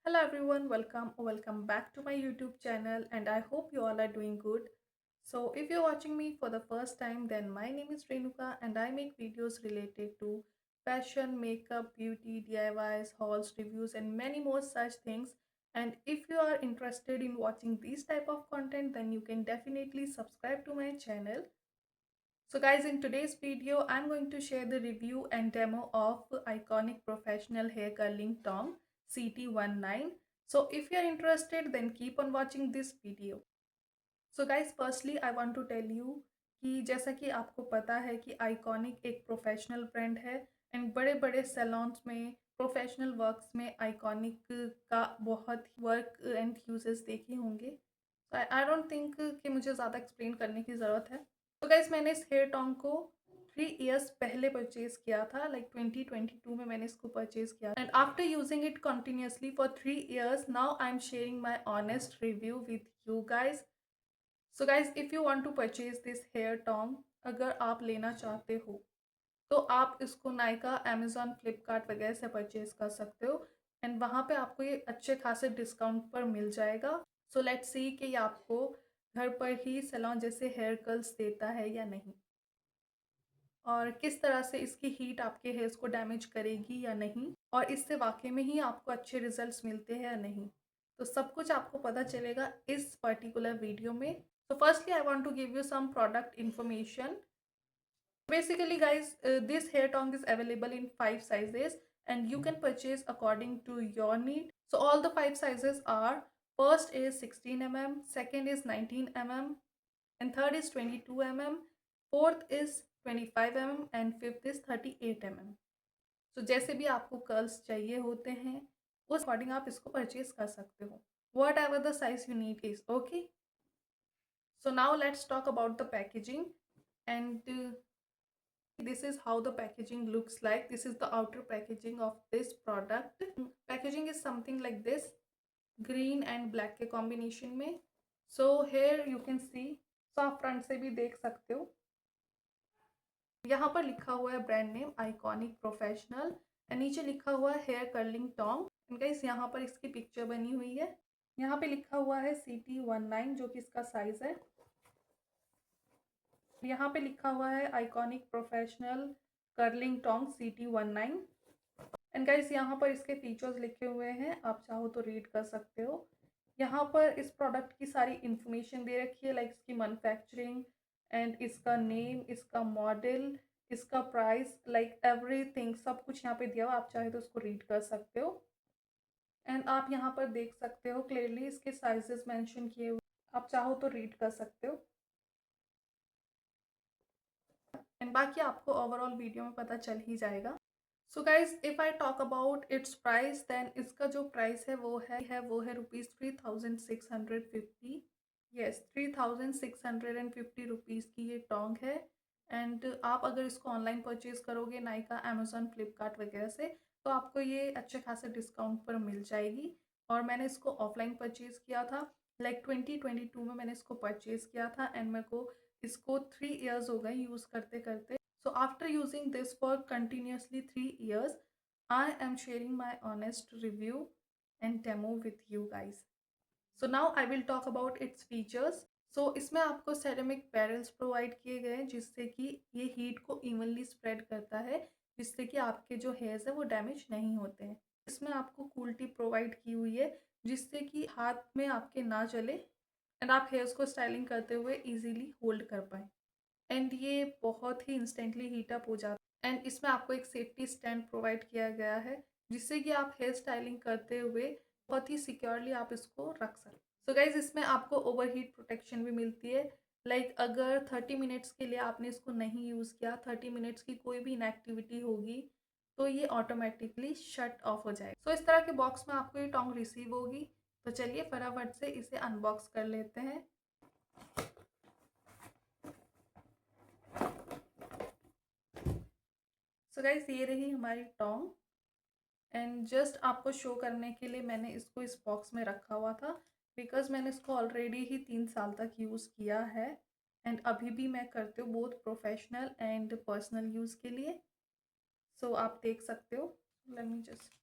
Hello everyone, welcome back to my YouTube channel and I hope you all are doing good. So if you're watching me for the first time, then my name is Renuka and I make videos related to fashion, makeup, beauty, DIYs, hauls, reviews and many more such things. And if you are interested in watching this type of content, then you can definitely subscribe to my channel. So guys, in today's video, I'm going to share the review and demo of iconic professional hair curling tong CT19. So if you're interested, then keep on watching this video. So guys, firstly I want to tell you कि जैसा कि आपको पता है कि iconic एक professional brand है and बड़े बड़े सैलून्स में प्रोफेशनल वर्क्स में आइकॉनिक का बहुत वर्क एंड यूजेस देखे होंगे. आई डोंट थिंक कि मुझे ज़्यादा एक्सप्लेन करने की ज़रूरत है. तो गाइज मैंने इस हेयर टॉन्ग को 3 इयर्स पहले परचेज किया था, लाइक 2022 में मैंने इसको परचेज किया and after using it continuously for 3 years now I am sharing my honest review with you guys. So guys if you want to purchase this hair tong, अगर आप लेना चाहते हो तो आप इसको नायका, अमेजोन, फ्लिपकार्ट वगैरह से परचेज कर सकते हो एंड वहाँ पे आपको ये अच्छे खासे डिस्काउंट पर मिल जाएगा. सो लेट्स सी कि ये आपको घर पर ही सैलून जैसे हेयर कर्ल्स देता है या नहीं, और किस तरह से इसकी हीट आपके हेयर्स को डैमेज करेगी या नहीं, और इससे वाकई में ही आपको अच्छे रिजल्ट्स मिलते हैं या नहीं. तो सब कुछ आपको पता चलेगा इस पर्टिकुलर वीडियो में. तो firstly I want to give you some product information. Basically guys, this hair tong is available in 5 sizes and you can purchase according to your need. So all the 5 sizes are: first is 16 mm, second is 19 mm, and third is 22 mm, fourth is 25 mm and fifth is 38 mm. So जैसे भी आपको curls चाहिए होते हैं उस according आप इसको purchase कर सकते हो. What ever the size you need is okay. So now let's talk about the packaging and this is how the packaging looks like. This is the outer packaging of this product. Packaging is something like this, green and black के combination में. So here you can see, so आप front से भी देख सकते हो. यहाँ पर लिखा हुआ है brand name iconic professional and नीचे लिखा हुआ है hair curling tong and guys यहाँ पर इसकी पिक्चर बनी हुई है. यहाँ पे लिखा हुआ है CT19 जो कि इसका साइज है. यहाँ पे लिखा हुआ है iconic professional curling tong CT19 and guys यहाँ पर इसके फीचर्स लिखे हुए हैं, आप चाहो तो रीड कर सकते हो. यहाँ पर इस प्रोडक्ट की सारी इंफॉर्मेशन दे रखी है, लाइक इसकी मैन्युफैक्चरिंग एंड इसका नेम, इसका मॉडल, इसका प्राइस, लाइक एवरीथिंग सब कुछ यहाँ पे दिया हुआ. आप चाहे तो उसको रीड कर सकते हो एंड आप यहाँ पर देख सकते हो क्लियरली इसके साइजेस मेंशन किए हुए. आप चाहो तो रीड कर सकते हो एंड बाकी आपको ओवरऑल वीडियो में पता चल ही जाएगा. So guys if I talk about its price, then इसका जो प्राइस है वो है रुपीज़ 3650. यस, 3650 रुपीज़ की ये टोंग है एंड आप अगर इसको ऑनलाइन परचेज करोगे नाइका, अमेजोन, फ्लिपकार्ट वगैरह से, तो आपको ये अच्छे खासे डिस्काउंट पर मिल जाएगी. और मैंने इसको ऑफलाइन परचेज किया था, लाइक 2022 में मैंने इसको परचेज किया था एंड मेरे को इसको 3 इयर्स हो गए यूज़ करते करते. So after using this for continuously 3 years, I am sharing my honest review and demo with you guys. So now I will talk about its features. So इसमें आपको सेरेमिक बैरल्स प्रोवाइड किए गए हैं जिससे कि ये हीट को evenly spread करता है, जिससे कि आपके जो हेयर्स है वो डैमेज नहीं होते हैं. इसमें आपको कूल टिप प्रोवाइड की हुई है जिससे कि हाथ में आपके ना चले एंड आप हेयर्स को स्टाइलिंग करते हुए इजीली होल्ड कर पाएँ. एंड ये बहुत ही इंस्टेंटली हीट अप हो जाता है एंड इसमें आपको एक सेफ्टी स्टैंड प्रोवाइड किया गया है जिससे कि आप हेयर स्टाइलिंग करते हुए बहुत ही सिक्योरली आप इसको रख सकते. सो गाइज इसमें आपको ओवरहीट प्रोटेक्शन भी मिलती है, लाइक अगर 30 मिनट्स के लिए आपने इसको नहीं यूज़ किया, 30 मिनट्स की कोई भी इनएक्टिविटी होगी तो ये ऑटोमेटिकली शट ऑफ हो जाएगा. सो इस तरह के बॉक्स में आपको ये टोंग रिसीव होगी. तो चलिए फटाफट से इसे अनबॉक्स कर लेते हैं. सो गाइस ये रही हमारी टोंग एंड जस्ट आपको शो करने के लिए मैंने इसको इस बॉक्स में रखा हुआ था बिकॉज मैंने इसको ऑलरेडी ही 3 साल तक यूज़ किया है एंड अभी भी मैं करती हूँ both professional and personal use के लिए. सो आप देख सकते हो. Let me just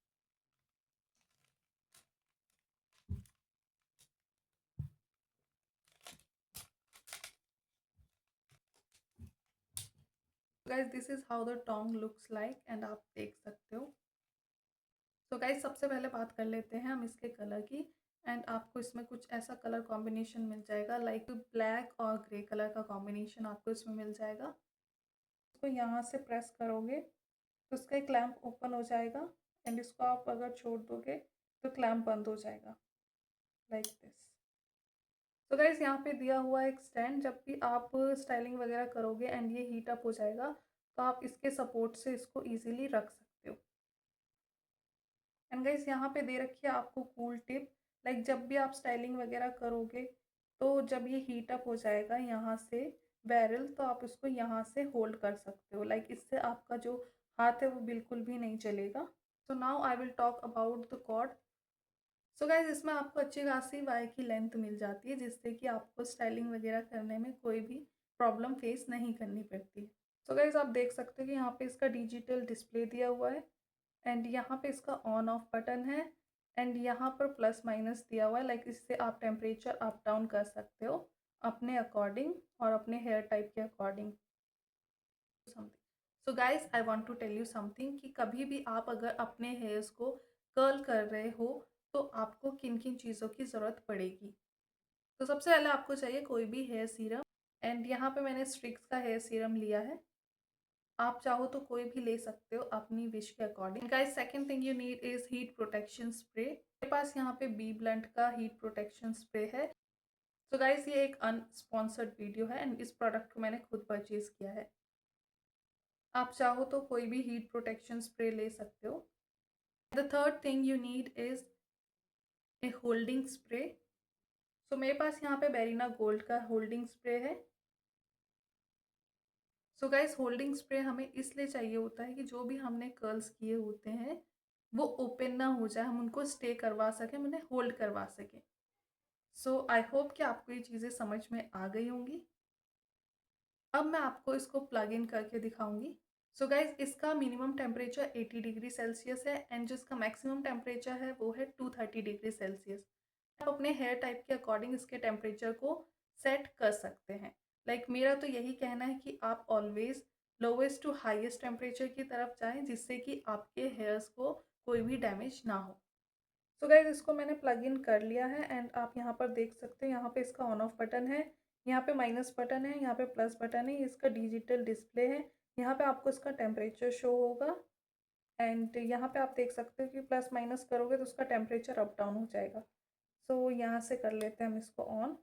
guys this is how the tong looks like and आप देख सकते हो। सो गाइज सबसे पहले बात कर लेते हैं हम इसके कलर की। एंड आपको इसमें कुछ ऐसा कलर कॉम्बिनेशन मिल जाएगा लाइक ब्लैक और ग्रे कलर का कॉम्बिनेशन आपको इसमें मिल जाएगा। इसको यहाँ से प्रेस करोगे तो इसका एक लैम्प ओपन हो जाएगा एंड इसको आप अगर छोड़ दोगे तो क्लैम्प बंद हो जाएगा लाइक दिस। तो गाइस यहाँ पे दिया हुआ एक स्टैंड, जब भी आप स्टाइलिंग वगैरह करोगे एंड ये हीट अप हो जाएगा तो आप इसके सपोर्ट से इसको इजीली रख सकते हो। एंड गाइस यहाँ पे दे रखी है आपको कूल टिप, लाइक जब भी आप स्टाइलिंग वगैरह करोगे तो जब ये हीट अप हो जाएगा यहाँ से बैरल, तो आप उसको यहाँ से होल्ड कर सकते हो, लाइक इससे आपका जो हाथ है वो बिल्कुल भी नहीं चलेगा। So now I will talk about the cord. So guys इसमें आपको अच्छी खासी वायर की लेंथ मिल जाती है जिससे कि आपको स्टाइलिंग वगैरह करने में कोई भी प्रॉब्लम फेस नहीं करनी पड़ती। सो गाइज आप देख सकते हो कि यहाँ पे इसका डिजिटल डिस्प्ले दिया हुआ है एंड यहाँ पे इसका ऑन ऑफ बटन है एंड यहाँ पर प्लस माइनस दिया हुआ है, लाइक इससे आप टेम्परेचर अप डाउन कर सकते हो अपने अकॉर्डिंग और अपने हेयर टाइप के according. So guys I want to tell you something कि कभी भी आप अगर अपने हेयर्स को कर्ल कर रहे हो तो आपको किन किन चीज़ों की ज़रूरत पड़ेगी। तो सबसे पहले आपको चाहिए कोई भी हेयर सीरम एंड यहाँ पे मैंने स्ट्रिक्स का हेयर सीरम लिया है। आप चाहो तो कोई भी ले सकते हो अपनी विश के according. Guys second thing you need is heat protection spray. मेरे पास यहाँ पे बी ब्लंट का हीट प्रोटेक्शन स्प्रे है। तो गाइस ये एक अनस्पॉन्सर्ड वीडियो है एंड इस प्रोडक्ट को मैंने खुद परचेज किया है। आप चाहो तो कोई भी हीट प्रोटेक्शन स्प्रे ले सकते हो। The third thing you need is a holding spray. So मेरे पास यहाँ पे बेरीना गोल्ड का होल्डिंग स्प्रे है। सो गाइस होल्डिंग स्प्रे हमें इसलिए चाहिए होता है कि जो भी हमने कर्ल्स किए होते हैं वो ओपन ना हो जाए, हम उनको स्टे करवा सकें, हम उन्हें होल्ड करवा सकें। सो आई होप कि आपको ये चीज़ें समझ में आ गई होंगी। अब मैं आपको इसको प्लग इन करके दिखाऊंगी। सो गाइज इसका मिनिमम टेम्परेचर 80 डिग्री सेल्सियस है एंड जिसका मैक्सिमम टेम्परेचर है वो है 230 डिग्री सेल्सियस। आप अपने हेयर टाइप के अकॉर्डिंग इसके टेम्परेचर को सेट कर सकते हैं। लाइक मेरा तो यही कहना है कि आप always lowest to highest temperature की तरफ जाएं जिससे कि आपके हेयर्स को कोई भी डैमेज ना हो। सो गाइज इसको मैंने प्लग इन कर लिया है एंड आप यहाँ पर देख सकते हो यहाँ पे इसका ऑन ऑफ बटन है, यहाँ पे माइनस बटन है, यहाँ पे प्लस बटन है, इसका डिजिटल डिस्प्ले है, यहाँ पे आपको इसका टेम्परेचर शो होगा एंड यहाँ पे आप देख सकते हो कि प्लस माइनस करोगे तो उसका टेम्परेचर अप डाउन हो जाएगा। सो यहाँ से कर लेते हैं हम इसको ऑन।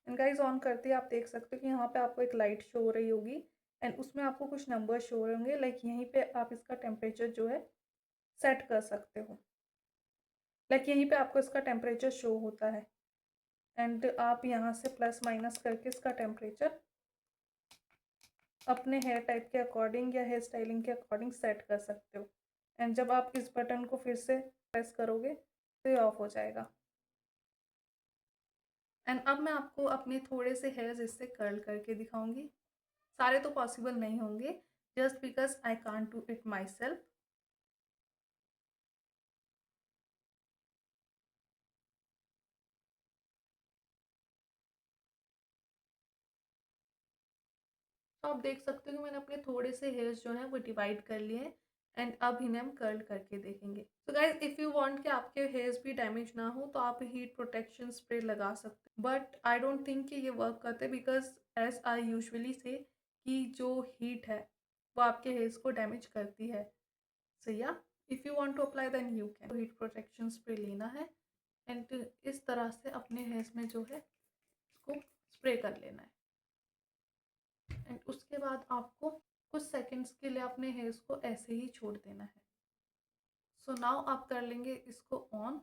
एंड गाइज ऑन करते ही आप देख सकते हो कि यहाँ पे आपको एक लाइट शो हो रही होगी एंड उसमें आपको कुछ नंबर शो हो रहे होंगे, लाइक यहीं पे आप इसका टेम्परेचर जो है सेट कर सकते हो। लाइक यहीं पे आपको इसका टेम्परेचर शो होता है एंड आप यहाँ से प्लस माइनस करके इसका टेम्परेचर अपने हेयर टाइप के अकॉर्डिंग या हेयर स्टाइलिंग के अकॉर्डिंग सेट कर सकते हो। एंड जब आप इस बटन को फिर से प्रेस करोगे तो ये ऑफ हो जाएगा। एंड अब मैं आपको अपने थोड़े से हेयर्स इससे कर्ल करके दिखाऊंगी। सारे तो पॉसिबल नहीं होंगे just because I can't do it my self. तो आप देख सकते हो कि मैंने अपने थोड़े से हेयर्स जो हैं वो डिवाइड कर लिए हैं एंड अब इन्हें हम कर्ल करके देखेंगे। तो गाइज इफ़ यू वांट कि आपके हेयर्स भी डैमेज ना हो तो आप हीट प्रोटेक्शन स्प्रे लगा सकते हो, बट आई डोंट थिंक कि ये वर्क करते बिकॉज एज आई यूजुअली से कि जो हीट है वो आपके हेयर्स को डैमेज करती है। सो या if you want to apply then you can. Heat protection spray लेना है एंड इस तरह से अपने हेयर्स में जो है इसको स्प्रे कर लेना है एंड उसके बाद आपको कुछ सेकंड्स के लिए अपने हेयर्स को ऐसे ही छोड़ देना है। सो नाउ आप कर लेंगे इसको ऑन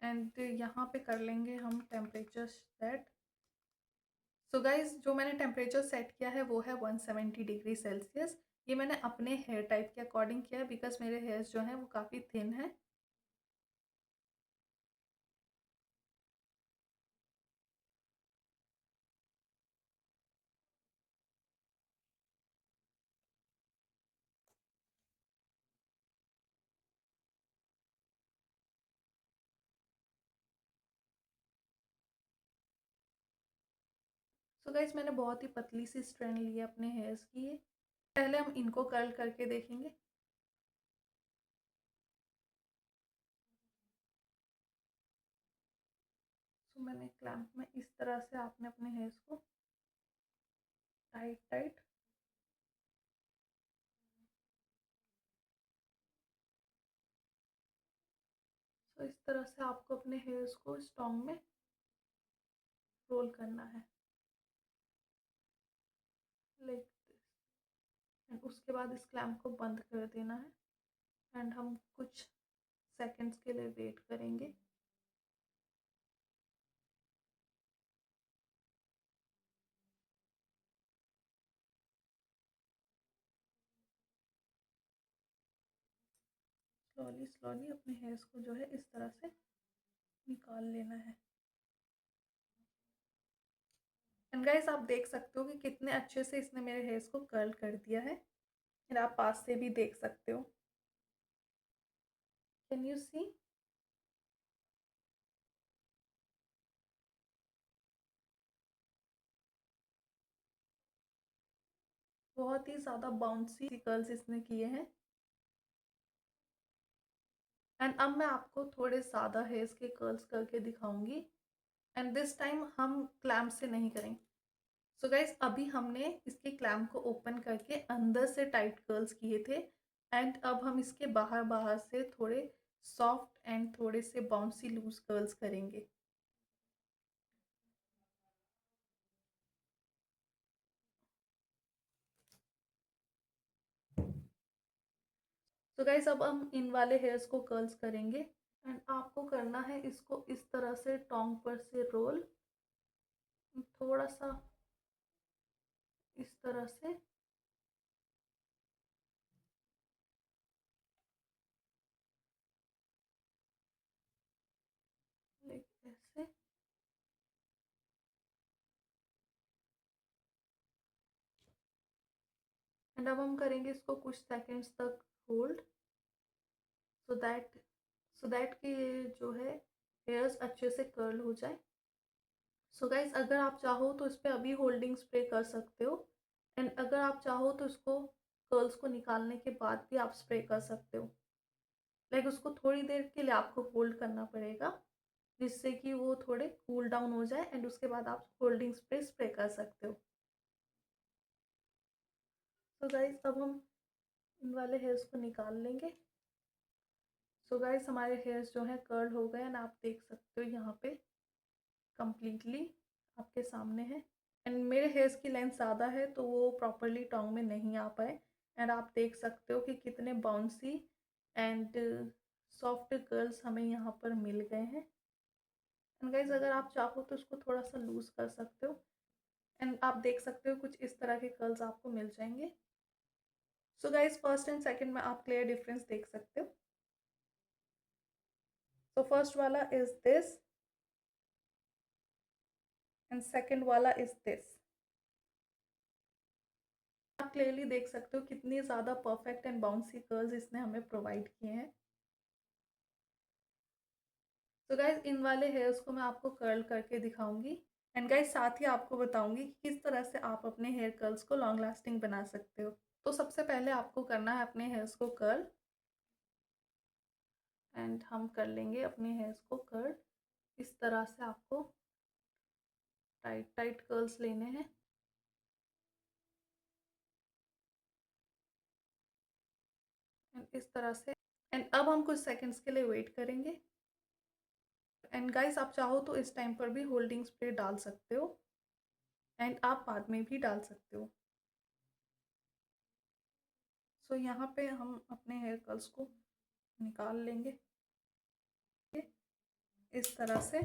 एंड यहाँ पे कर लेंगे हम टेम्परेचर सेट। सो गाइज जो मैंने टेम्परेचर सेट किया है वो है 170 डिग्री सेल्सियस। ये मैंने अपने हेयर टाइप के अकॉर्डिंग किया है बिकॉज मेरे हेयर्स जो हैं वो काफ़ी थिन है। तो गाइस मैंने बहुत ही पतली सी स्ट्रैंड ली है अपने हेयर्स की। पहले हम इनको कर्ल करके देखेंगे। तो मैंने क्लैंप में इस तरह से आपने अपने हेयर्स को टाइट टाइट तो इस तरह से आपको अपने हेयर्स को स्टोंग में रोल करना है लाइक दिस। एंड उसके बाद इस क्लैंप को बंद कर देना है एंड हम कुछ सेकंड्स के लिए वेट करेंगे। स्लोली स्लोली अपने हेयर्स को जो है इस तरह से निकाल लेना है। एंड गाइस आप देख सकते हो कि कितने अच्छे से इसने मेरे हेयर्स को कर्ल कर दिया है। एंड आप पास से भी देख सकते हो। Can you see? बहुत ही ज़्यादा बाउंसी कर्ल्स इसने किए हैं। एंड अब मैं आपको थोड़े ज़्यादा हेयर्स के कर्ल्स करके दिखाऊंगी। एंड दिस टाइम हम क्लैम्प से नहीं करेंगे। सो गाइज अभी हमने इसके क्लैम्प को ओपन करके अंदर से टाइट कर्ल्स किए थे। एंड अब हम इसके बाहर बाहर से थोड़े सॉफ्ट एंड थोड़े से बाउंसी लूज कर्ल्स करेंगे। सो गाइज अब हम इन वाले हेयर्स को कर्ल्स करेंगे। एंड आपको करना है इसको इस तरह से टोंग पर से रोल, थोड़ा सा इस तरह से। लाइक ऐसे। एंड अब हम करेंगे इसको कुछ सेकंड्स तक होल्ड, सो दैट कि जो है हेयर्स अच्छे से कर्ल हो जाए। सो गाइज अगर आप चाहो तो इस पर अभी होल्डिंग स्प्रे कर सकते हो। एंड अगर आप चाहो तो इसको कर्ल्स को निकालने के बाद भी आप स्प्रे कर सकते हो। लाइक उसको थोड़ी देर के लिए आपको होल्ड करना पड़ेगा जिससे कि वो थोड़े कूल डाउन हो जाए। एंड उसके बाद आप होल्डिंग स्प्रे स्प्रे कर सकते हो। सो गाइज अब हम इन वाले हेयर्स को निकाल लेंगे। सो गाइस हमारे हेयर्स जो है कर्ल हो गए एंड आप देख सकते हो यहाँ पे कम्प्लीटली आपके सामने है। एंड मेरे हेयर्स की लेंथ ज़्यादा है तो वो प्रॉपरली टोंग में नहीं आ पाए। एंड आप देख सकते हो कि कितने बाउंसी एंड सॉफ्ट कर्ल्स हमें यहाँ पर मिल गए हैं। एंड गाइज अगर आप चाहो तो इसको थोड़ा सा लूज कर सकते हो। एंड आप देख सकते हो कुछ इस तरह के कर्ल्स आपको मिल जाएंगे। So guys first and second में आप क्लियर डिफरेंस देख सकते हो। सो फर्स्ट वाला इज दिस एंड सेकंड वाला इज दिस। आप क्लियरली देख सकते हो कितनी ज़्यादा परफेक्ट एंड बाउंसी कर्ल्स इसने हमें प्रोवाइड किए हैं। तो गाइज इन वाले हेयर्स को मैं आपको कर्ल करके दिखाऊंगी। एंड गाइज साथ ही आपको बताऊंगी कि किस तरह से आप अपने हेयर कर्ल्स को लॉन्ग लास्टिंग बना सकते हो। तो सबसे पहले आपको करना है अपने हेयर्स को कर्ल। एंड हम कर लेंगे अपने हेयर्स को कर्ल। इस तरह से आपको टाइट टाइट कर्ल्स लेने हैं। एंड इस तरह से। एंड अब हम कुछ सेकंड्स के लिए वेट करेंगे। एंड गाइस आप चाहो तो इस टाइम पर भी होल्डिंग स्प्रे डाल सकते हो। एंड आप बाद में भी डाल सकते हो। सो यहाँ पे हम अपने हेयर कर्ल्स को निकाल लेंगे इस तरह से।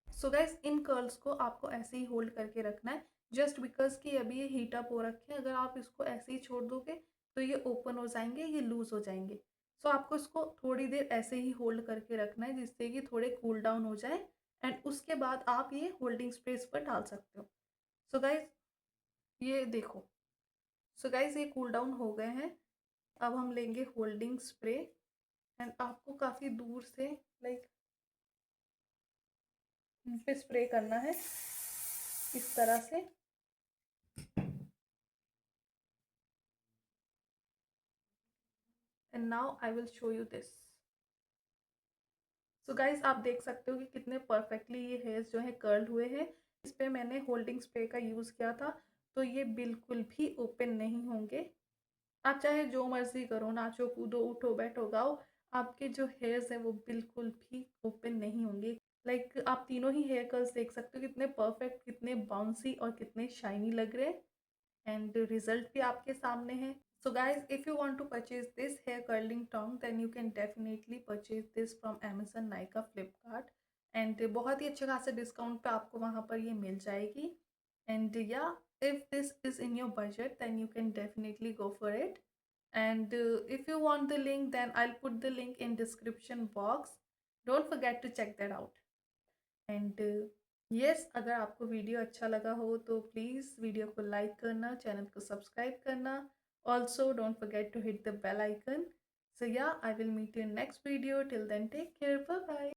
सो गाइस इन कर्ल्स को आपको ऐसे ही होल्ड करके रखना है जस्ट बिकॉज कि अभी ये हीट अप हो रखे हैं। अगर आप इसको ऐसे ही छोड़ दोगे तो ये ओपन हो जाएंगे, ये लूज हो जाएंगे। सो आपको इसको थोड़ी देर ऐसे ही होल्ड करके रखना है जिससे कि थोड़े कूल डाउन हो जाए। एंड उसके बाद आप ये होल्डिंग स्प्रे इस पर डाल सकते हो। सो गाइस ये देखो। सो गाइस ये कूल डाउन हो गए हैं। अब हम लेंगे होल्डिंग स्प्रे। एंड आपको काफ़ी दूर से लाइक इन पे स्प्रे करना है। इस तरह से। And now I will show you this. So guys आप देख सकते हो कि कितने परफेक्टली ये हेयर्स जो है कर्ल हुए हैं। इस पे मैंने होल्डिंग स्प्रे का यूज़ किया था, तो ये बिल्कुल भी ओपन नहीं होंगे। आप चाहे जो मर्जी करो, नाचो कूदो उठो बैठो गाओ, आपके जो हेयर्स हैं वो बिल्कुल भी ओपन नहीं होंगे। आप तीनों ही हेयर कर्ल्स देख सकते हो कितने परफेक्ट, कितने बाउंसी और कितने शाइनी लग रहे हैं। एंड रिजल्ट भी आपके सामने है। So guys, if you want to purchase this hair curling tongue, then you can definitely purchase this from Amazon, Nykaa, Flipkart, and बहुत ही अच्छे खासे डिस्काउंट पे आपको वहाँ पर ये मिल जाएगी। And yeah, if this is in your budget, then you can definitely go for it. And if you want the link, then I'll put the link in description box. Don't forget to check that out. And yes, अगर आपको video अच्छा लगा हो तो please video को like करना, channel को subscribe करना। Also don't forget to hit the bell icon. So yeah, I will meet you in next video. Till then take care, bye bye.